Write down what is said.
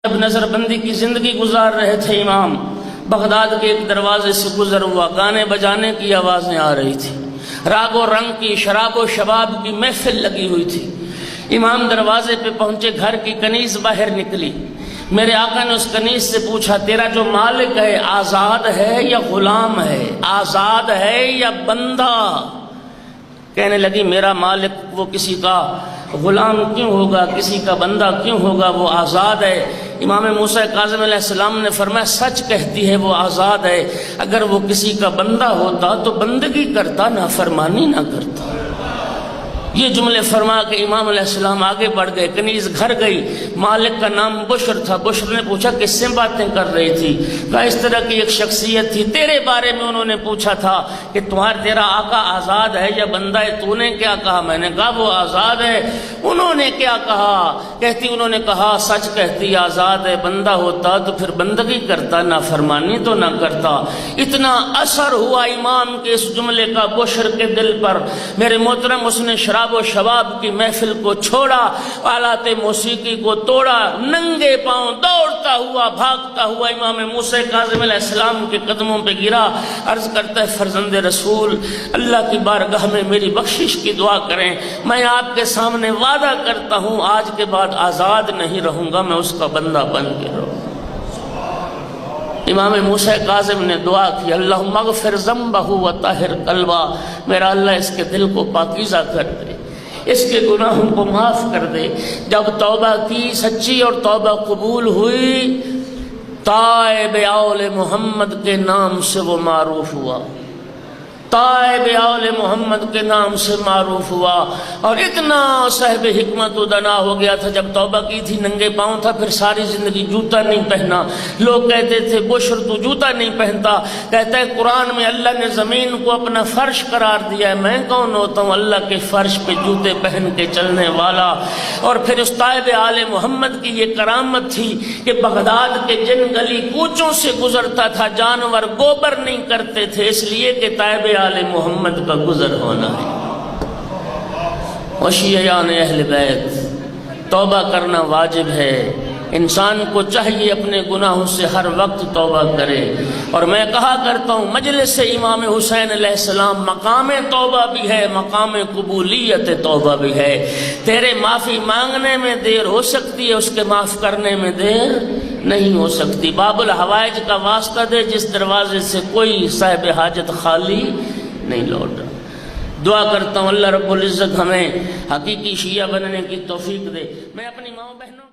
جب نظر بندی کی زندگی گزار رہے تھے امام، بغداد کے ایک دروازے سے گزر ہوا، گانے بجانے کی آوازیں آ رہی تھی، راگ و رنگ کی، شراب و شباب کی محفل لگی ہوئی تھی۔ امام دروازے پہ پہنچے، گھر کی کنیز باہر نکلی۔ میرے آقا نے اس کنیز سے پوچھا، تیرا جو مالک ہے آزاد ہے یا غلام ہے؟ آزاد ہے یا بندہ؟ کہنے لگی میرا مالک وہ کسی کا غلام کیوں ہوگا، کسی کا بندہ کیوں ہوگا، وہ آزاد ہے۔ امام موسی کاظم علیہ السلام نے فرمایا سچ کہتی ہے، وہ آزاد ہے۔ اگر وہ کسی کا بندہ ہوتا تو بندگی کرتا، نافرمانی نہ کرتا۔ یہ جملے فرما کے امام علیہ السلام آگے بڑھ گئے، کنیز گھر گئی۔ مالک کا نام بشر تھا۔ بشر نے پوچھا کس سے باتیں کر رہی تھی؟ کہا اس طرح کی ایک شخصیت تھی، تیرے بارے میں انہوں نے پوچھا تھا کہ تیرا آقا آزاد ہے یا بندہ ہے؟ تو نے کیا کہا؟ میں نے کہا وہ آزاد ہے۔ انہوں نے کیا کہا؟ کہتی انہوں نے کہا سچ کہتی، آزاد ہے، بندہ ہوتا تو پھر بندگی کرتا، نافرمانی تو نہ کرتا۔ اتنا اثر ہوا امام کے اس جملے کا بشر کے دل پر، میرے محترم، اس نے شراب و شباب کی محفل کو چھوڑا، آلات موسیقی کو توڑا، ننگے پاؤں دوڑتا ہوا بھاگتا ہوا امام موسی کاظم علیہ السلام کے قدموں پہ گرا۔ عرض کرتا ہے فرزند رسول، اللہ کی بارگاہ میں میری بخشش کی دعا کریں، میں آپ کے سامنے وعدہ کرتا ہوں آج کے بعد آزاد نہیں رہوں گا، میں اس کا بندہ بن کے رہوں۔ امام موسی کاظم نے دعا کی، اللہم اغفر ذنبہ وطہر قلبہ، میرا اللہ اس کے دل کو پاکیزہ کر دے، اس کے گناہوں کو معاف کر دے۔ جب توبہ کی سچی اور توبہ قبول ہوئی، تائب آل محمد کے نام سے وہ معروف ہوا، تائب آل محمد کے نام سے معروف ہوا، اور اتنا صاحب حکمت و دنا ہو گیا تھا۔ جب توبہ کی تھی ننگے پاؤں تھا، پھر ساری زندگی جوتا نہیں پہنا۔ لوگ کہتے تھے بشر تو جوتا نہیں پہنتا، کہتا ہے قرآن میں اللہ نے زمین کو اپنا فرش قرار دیا ہے، میں کون ہوتا ہوں اللہ کے فرش پہ جوتے پہن کے چلنے والا۔ اور پھر اس تائب آل محمد کی یہ کرامت تھی کہ بغداد کے جن گلی کوچوں سے گزرتا تھا جانور گوبر نہیں کرتے تھے، اس لیے کہ تائب آل محمد کا گزر ہونا ہے۔ وشیعان اہل بیت، توبہ کرنا واجب ہے، انسان کو چاہیے اپنے گناہوں سے ہر وقت توبہ کرے۔ اور میں کہا کرتا ہوں مجلس امام حسین علیہ السلام مقام توبہ بھی ہے، مقام قبولیت توبہ بھی ہے۔ تیرے معافی مانگنے میں دیر ہو سکتی ہے، اس کے معاف کرنے میں دیر نہیں ہو سکتی۔ باب الحوائج کا واسطہ دے، جس دروازے سے کوئی صاحب حاجت خالی نہیں لوٹا۔ دعا کرتا ہوں اللہ رب العزت ہمیں حقیقی شیعہ بننے کی توفیق دے۔ میں اپنی ماں بہنوں